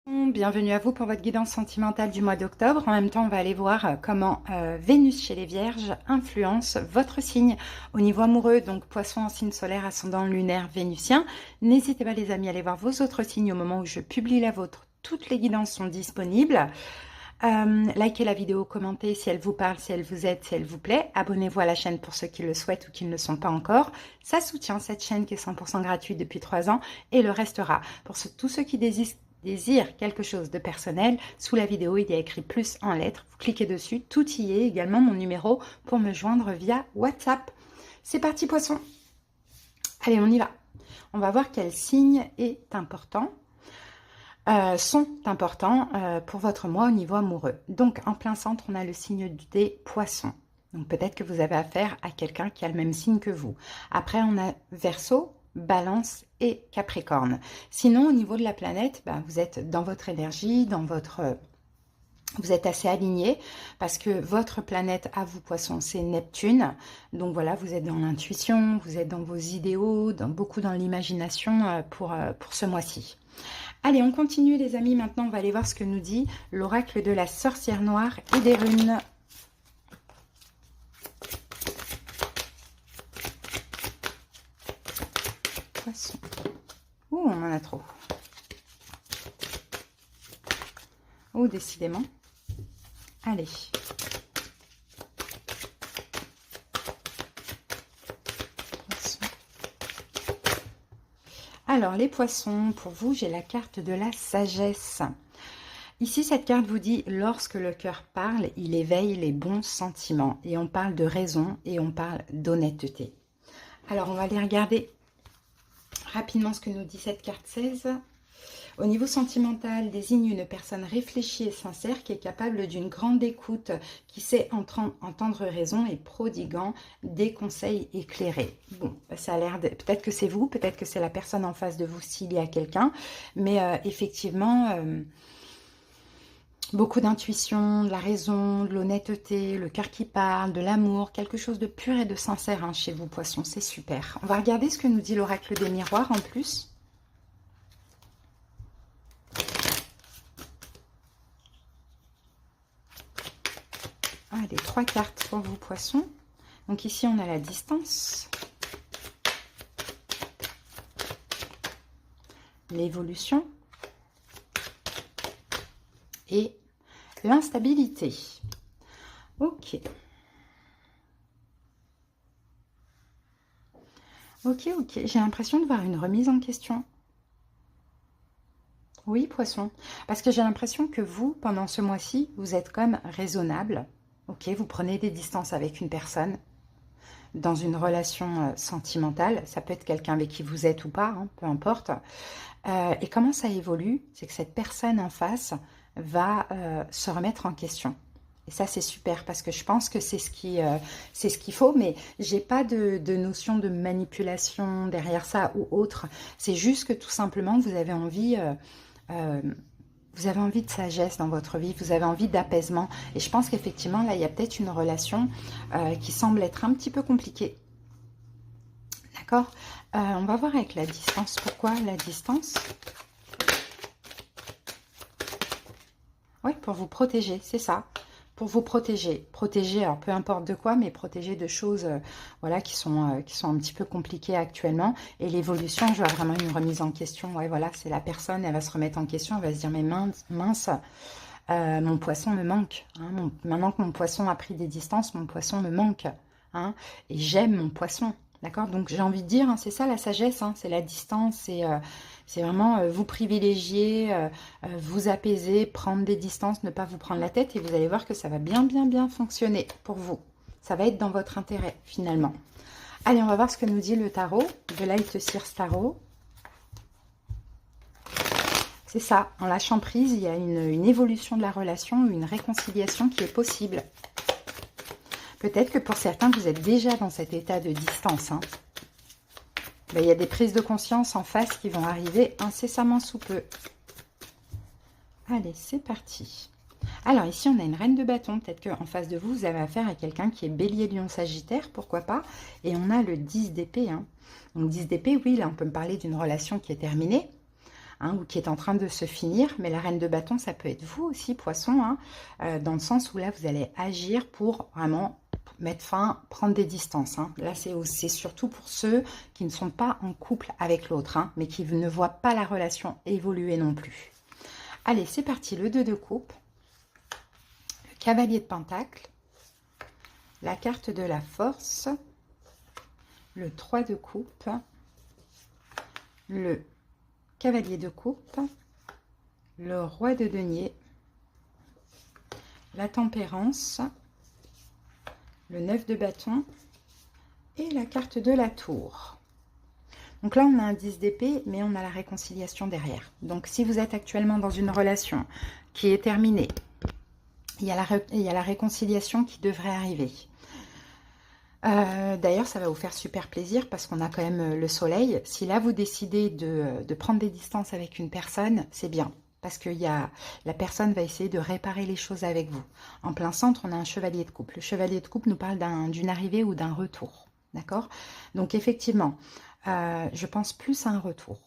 Bienvenue à vous pour votre guidance sentimentale du mois d'octobre. En même temps, on va aller voir comment Vénus chez les Vierges influence votre signe au niveau amoureux. Donc, Poisson en signe solaire, ascendant lunaire vénusien. N'hésitez pas les amis à aller voir vos autres signes au moment où je publie la vôtre. Toutes les guidances sont disponibles. Likez la vidéo, commentez si elle vous parle, si elle vous aide, si elle vous plaît. Abonnez-vous à la chaîne pour ceux qui le souhaitent ou qui ne le sont pas encore. Ça soutient cette chaîne qui est 100% gratuite depuis 3 ans et le restera. Pour tous ceux qui désirent quelque chose de personnel, sous la vidéo, il y a écrit plus en lettres. Vous cliquez dessus, tout y est, également mon numéro pour me joindre via WhatsApp. C'est parti Poisson. Allez, on y va. On va voir quel signe est important. Sont importants pour votre mois au niveau amoureux. Donc, en plein centre, on a le signe des Poissons. Donc, peut-être que vous avez affaire à quelqu'un qui a le même signe que vous. Après, on a Verseau, Balance et Capricorne. Sinon, au niveau de la planète, vous êtes dans votre énergie, vous êtes assez aligné parce que votre planète à vous, Poisson, c'est Neptune. Donc voilà, vous êtes dans l'intuition, vous êtes dans vos idéaux, beaucoup dans l'imagination pour ce mois-ci. Allez, on continue les amis. Maintenant, on va aller voir ce que nous dit l'oracle de la sorcière noire et des runes. Poisson. Ouh, on en a trop. Oh, décidément. Allez. Alors, les poissons, pour vous, j'ai la carte de la sagesse. Ici, cette carte vous dit, lorsque le cœur parle, il éveille les bons sentiments. Et on parle de raison et on parle d'honnêteté. Alors, on va aller regarder rapidement ce que nous dit cette carte 16. Au niveau sentimental, désigne une personne réfléchie et sincère qui est capable d'une grande écoute, qui sait entendre raison et prodiguant des conseils éclairés. Bon, ça a l'air de... Peut-être que c'est vous, peut-être que c'est la personne en face de vous s'il y a quelqu'un, mais effectivement, beaucoup d'intuition, de la raison, de l'honnêteté, le cœur qui parle, de l'amour, quelque chose de pur et de sincère chez vous, Poissons, c'est super. On va regarder ce que nous dit l'oracle des miroirs en plus. Allez, 3 cartes pour vous, Poissons. Donc ici, on a la distance, l'évolution et l'instabilité. Ok. Ok. J'ai l'impression de voir une remise en question. Oui, Poisson. Parce que j'ai l'impression que vous, pendant ce mois-ci, vous êtes comme raisonnable. Ok, vous prenez des distances avec une personne dans une relation sentimentale. Ça peut être quelqu'un avec qui vous êtes ou pas, peu importe. Et comment ça évolue? C'est que cette personne en face va se remettre en question. Et ça, c'est super parce que je pense que c'est ce qu'il faut. Mais j'ai pas de notion de manipulation derrière ça ou autre. C'est juste que tout simplement, vous avez envie... vous avez envie de sagesse dans votre vie, vous avez envie d'apaisement. Et je pense qu'effectivement, là, il y a peut-être une relation qui semble être un petit peu compliquée. D'accord? On va voir avec la distance. Pourquoi la distance? Oui, pour vous protéger, c'est ça. Pour vous protéger. Protéger, alors peu importe de quoi, mais protéger de choses voilà, qui sont un petit peu compliquées actuellement. Et l'évolution, je vois vraiment une remise en question. Ouais, voilà, c'est la personne, elle va se remettre en question, elle va se dire, mais mince, mon poisson me manque. Maintenant que mon poisson a pris des distances, mon poisson me manque. Et j'aime mon poisson. D'accord? Donc j'ai envie de dire, c'est ça la sagesse, c'est la distance, c'est vraiment vous privilégier, vous apaiser, prendre des distances, ne pas vous prendre la tête et vous allez voir que ça va bien fonctionner pour vous. Ça va être dans votre intérêt finalement. Allez, on va voir ce que nous dit le tarot, de Light Seers Tarot. C'est ça, en lâchant prise, il y a une évolution de la relation, une réconciliation qui est possible. Peut-être que pour certains, vous êtes déjà dans cet état de distance. Il y a des prises de conscience en face qui vont arriver incessamment sous peu. Allez, c'est parti. Alors ici, on a une reine de bâton. Peut-être qu'en face de vous, vous avez affaire à quelqu'un qui est bélier, lion, sagittaire, pourquoi pas. Et on a le 10 d'épée. Donc 10 d'épée, oui, là, on peut me parler d'une relation qui est terminée. hein, ou qui est en train de se finir. Mais la reine de bâton, ça peut être vous aussi, poisson, hein, dans le sens où là, vous allez agir pour vraiment mettre fin, prendre des distances. Hein. Là, c'est surtout pour ceux qui ne sont pas en couple avec l'autre, hein, mais qui ne voient pas la relation évoluer non plus. Allez, c'est parti. Le 2 de coupe, le cavalier de pentacle, la carte de la force, le 3 de coupe, le cavalier de coupe, le roi de denier, la tempérance, le 9 de bâton et la carte de la tour. Donc là, on a un 10 d'épée, mais on a la réconciliation derrière. Donc, si vous êtes actuellement dans une relation qui est terminée, il y a la réconciliation qui devrait arriver. D'ailleurs, ça va vous faire super plaisir parce qu'on a quand même le soleil. Si là, vous décidez de prendre des distances avec une personne, c'est bien. Parce que la personne va essayer de réparer les choses avec vous. En plein centre, on a un chevalier de coupe. Le chevalier de coupe nous parle d'une arrivée ou d'un retour. D'accord? Donc, effectivement, je pense plus à un retour.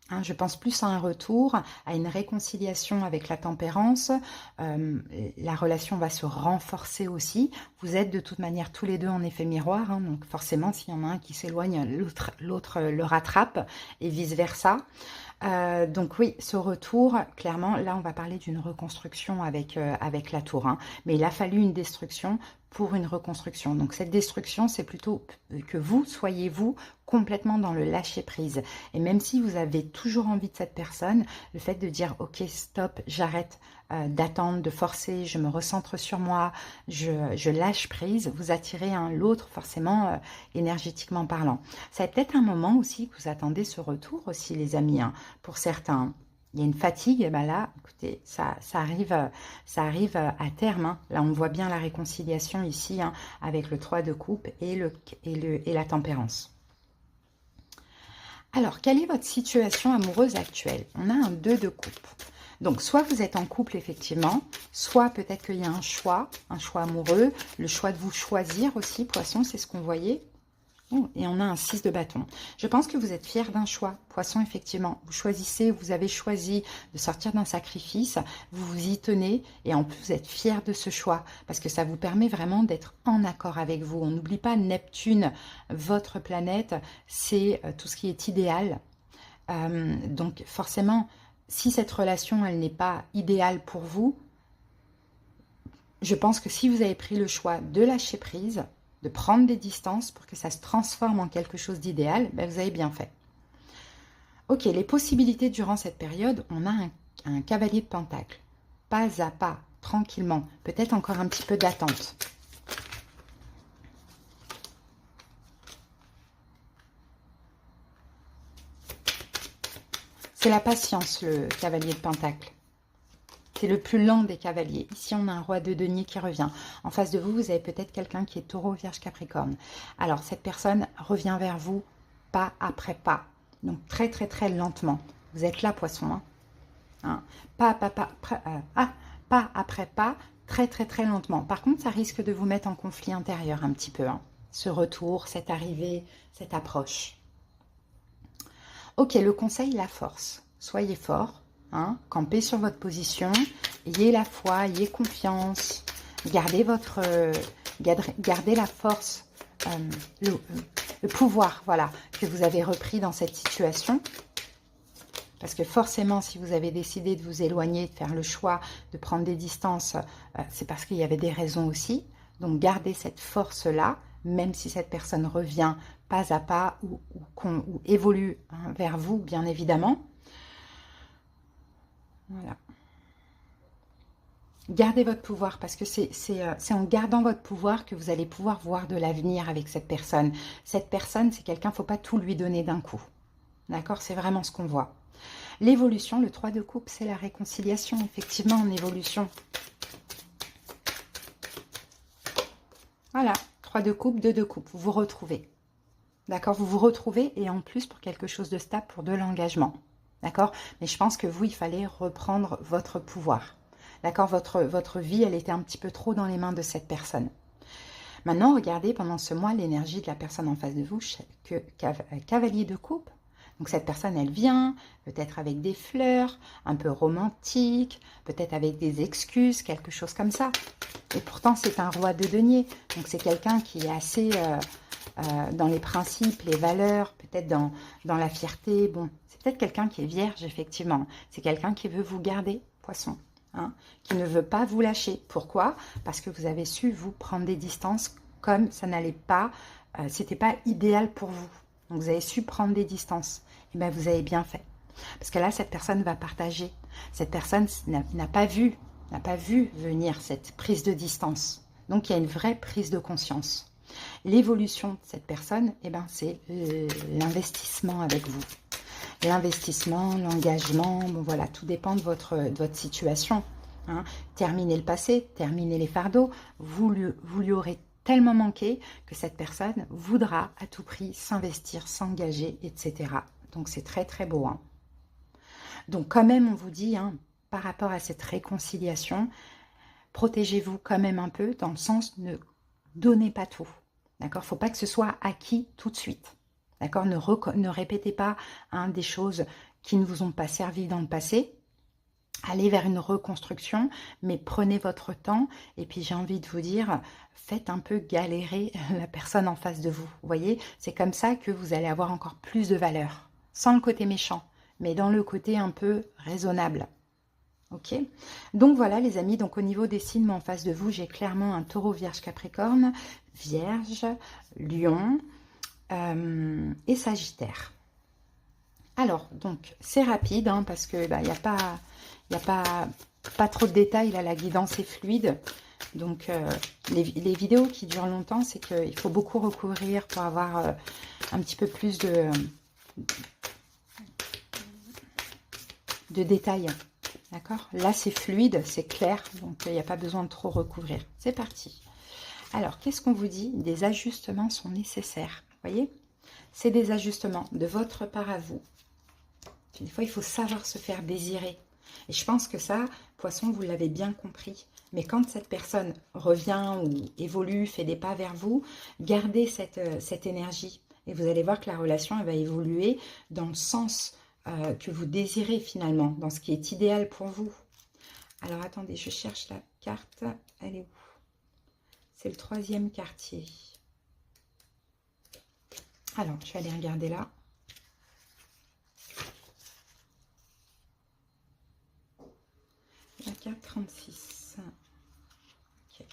Hein, je pense plus à un retour, à une réconciliation avec la tempérance. La relation va se renforcer aussi. Vous êtes de toute manière tous les deux en effet miroir. Hein, donc, forcément, s'il y en a un qui s'éloigne, l'autre le rattrape et vice-versa. Donc oui, ce retour, clairement, là on va parler d'une reconstruction avec la tour, hein. Mais il a fallu une destruction pour une reconstruction. Donc cette destruction, c'est plutôt que vous soyez vous complètement dans le lâcher prise. Et même si vous avez toujours envie de cette personne, le fait de dire ok stop, j'arrête d'attendre, de forcer, je me recentre sur moi, je lâche prise, vous attirez l'autre forcément énergétiquement parlant. Ça va peut-être un moment aussi que vous attendez ce retour aussi les amis, hein. Pour certains, il y a une fatigue, et ben là, écoutez, ça arrive à terme, hein. Là, on voit bien la réconciliation ici, hein, avec le 3 de coupe et la tempérance. Alors, quelle est votre situation amoureuse actuelle? On a un 2 de coupe. Donc, soit vous êtes en couple, effectivement, soit peut-être qu'il y a un choix amoureux, le choix de vous choisir aussi, poisson, c'est ce qu'on voyait. Oh, et on a un 6 de bâton. Je pense que vous êtes fier d'un choix, poisson, effectivement. Vous choisissez, vous avez choisi de sortir d'un sacrifice, vous vous y tenez, et en plus, vous êtes fier de ce choix, parce que ça vous permet vraiment d'être en accord avec vous. On n'oublie pas Neptune, votre planète, c'est tout ce qui est idéal. Donc, forcément, si cette relation, elle n'est pas idéale pour vous, je pense que si vous avez pris le choix de lâcher prise, de prendre des distances pour que ça se transforme en quelque chose d'idéal, ben vous avez bien fait. Ok, les possibilités durant cette période, on a un cavalier de pentacle. Pas à pas, tranquillement, peut-être encore un petit peu d'attente. C'est la patience, le cavalier de pentacle. C'est le plus lent des cavaliers. Ici, on a un roi de denier qui revient. En face de vous, vous avez peut-être quelqu'un qui est taureau, vierge, capricorne. Alors, cette personne revient vers vous pas après pas. Donc, très, très, très lentement. Vous êtes là, poisson. Hein. Pas après pas, très, très, très lentement. Par contre, ça risque de vous mettre en conflit intérieur un petit peu. Hein. Ce retour, cette arrivée, cette approche. Ok, le conseil, la force. Soyez fort. Hein, campez sur votre position, ayez la foi, ayez confiance, gardez la force, le pouvoir, voilà, que vous avez repris dans cette situation. Parce que forcément, si vous avez décidé de vous éloigner, de faire le choix de prendre des distances, c'est parce qu'il y avait des raisons aussi. Donc, gardez cette force-là, même si cette personne revient pas à pas ou évolue, hein, vers vous, bien évidemment. Voilà. Gardez votre pouvoir parce que c'est en gardant votre pouvoir que vous allez pouvoir voir de l'avenir avec cette personne. Cette personne, c'est quelqu'un, il ne faut pas tout lui donner d'un coup. D'accord? C'est vraiment ce qu'on voit. L'évolution, le 3 de coupe, c'est la réconciliation, effectivement, en évolution. Voilà, 3 de coupe, 2 de coupe, vous vous retrouvez. D'accord? Vous vous retrouvez et en plus pour quelque chose de stable, pour de l'engagement. D'accord? Mais je pense que vous, il fallait reprendre votre pouvoir. D'accord? Votre vie, elle était un petit peu trop dans les mains de cette personne. Maintenant, regardez pendant ce mois l'énergie de la personne en face de vous, cavalier de coupe. Donc cette personne, elle vient, peut-être avec des fleurs, un peu romantique, peut-être avec des excuses, quelque chose comme ça. Et pourtant, c'est un roi de denier. Donc c'est quelqu'un qui est assez dans les principes, les valeurs, peut-être dans la fierté. Bon, c'est peut-être quelqu'un qui est vierge, effectivement. C'est quelqu'un qui veut vous garder, poisson. Hein, qui ne veut pas vous lâcher. Pourquoi? Parce que vous avez su vous prendre des distances comme ça n'allait pas, c'était pas idéal pour vous. Donc vous avez su prendre des distances. Et bien vous avez bien fait. Parce que là, cette personne va partager. Cette personne n'a pas vu venir cette prise de distance. Donc il y a une vraie prise de conscience. L'évolution de cette personne, eh ben, c'est l'investissement avec vous. L'investissement, l'engagement, bon voilà, tout dépend de votre situation. Hein. Terminer le passé, terminer les fardeaux, vous lui aurez tellement manqué que cette personne voudra à tout prix s'investir, s'engager, etc. Donc c'est très très beau. Hein. Donc quand même, on vous dit, hein, par rapport à cette réconciliation, protégez-vous quand même un peu, dans le sens, ne donnez pas tout. D'accord? Il ne faut pas que ce soit acquis tout de suite. D'accord? Ne répétez pas hein, des choses qui ne vous ont pas servi dans le passé. Allez vers une reconstruction, mais prenez votre temps. Et puis j'ai envie de vous dire, faites un peu galérer la personne en face de vous. Vous voyez? C'est comme ça que vous allez avoir encore plus de valeur. Sans le côté méchant, mais dans le côté un peu raisonnable. Ok, donc voilà les amis, donc au niveau des signes en face de vous, j'ai clairement un taureau, vierge, capricorne, vierge, lion et sagittaire. Alors, donc, c'est rapide, hein, parce que bah, y a pas trop de détails, là, la guidance est fluide. Donc, les vidéos qui durent longtemps, c'est qu'il faut beaucoup recourir pour avoir un petit peu plus de détails. D'accord? Là, c'est fluide, c'est clair, donc il n'y a pas besoin de trop recouvrir. C'est parti. Alors, qu'est-ce qu'on vous dit? Des ajustements sont nécessaires. Vous voyez? C'est des ajustements de votre part à vous. Des fois, il faut savoir se faire désirer. Et je pense que ça, poisson, vous l'avez bien compris. Mais quand cette personne revient ou évolue, fait des pas vers vous, gardez cette énergie. Et vous allez voir que la relation, elle va évoluer dans le sens que vous désirez finalement, dans ce qui est idéal pour vous. Alors attendez, je cherche la carte. Elle est où? C'est le 3e quartier. Alors, je vais aller regarder là. La carte 36. Okay.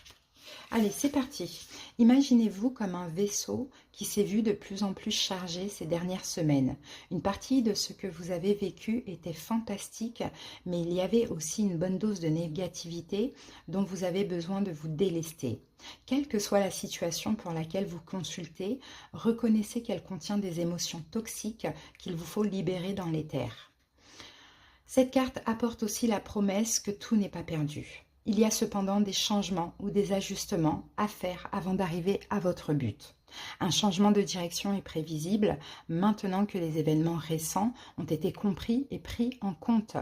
Allez, c'est parti. Imaginez-vous comme un vaisseau qui s'est vu de plus en plus chargé ces dernières semaines. Une partie de ce que vous avez vécu était fantastique, mais il y avait aussi une bonne dose de négativité dont vous avez besoin de vous délester. Quelle que soit la situation pour laquelle vous consultez, reconnaissez qu'elle contient des émotions toxiques qu'il vous faut libérer dans l'éther. Cette carte apporte aussi la promesse que tout n'est pas perdu. Il y a cependant des changements ou des ajustements à faire avant d'arriver à votre but. Un changement de direction est prévisible maintenant que les événements récents ont été compris et pris en compte.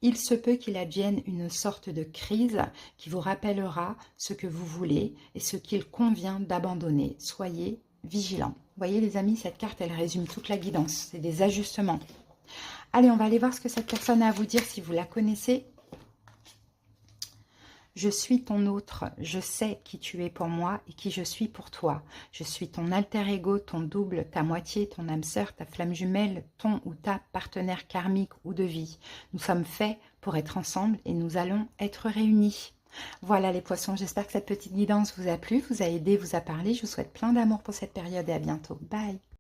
Il se peut qu'il advienne une sorte de crise qui vous rappellera ce que vous voulez et ce qu'il convient d'abandonner. Soyez vigilants. Vous voyez les amis, cette carte, elle résume toute la guidance. C'est des ajustements. Allez, on va aller voir ce que cette personne a à vous dire si vous la connaissez. Je suis ton autre, je sais qui tu es pour moi et qui je suis pour toi. Je suis ton alter ego, ton double, ta moitié, ton âme sœur, ta flamme jumelle, ton ou ta partenaire karmique ou de vie. Nous sommes faits pour être ensemble et nous allons être réunis. Voilà les poissons, j'espère que cette petite guidance vous a plu, vous a aidé, vous a parlé. Je vous souhaite plein d'amour pour cette période et à bientôt. Bye!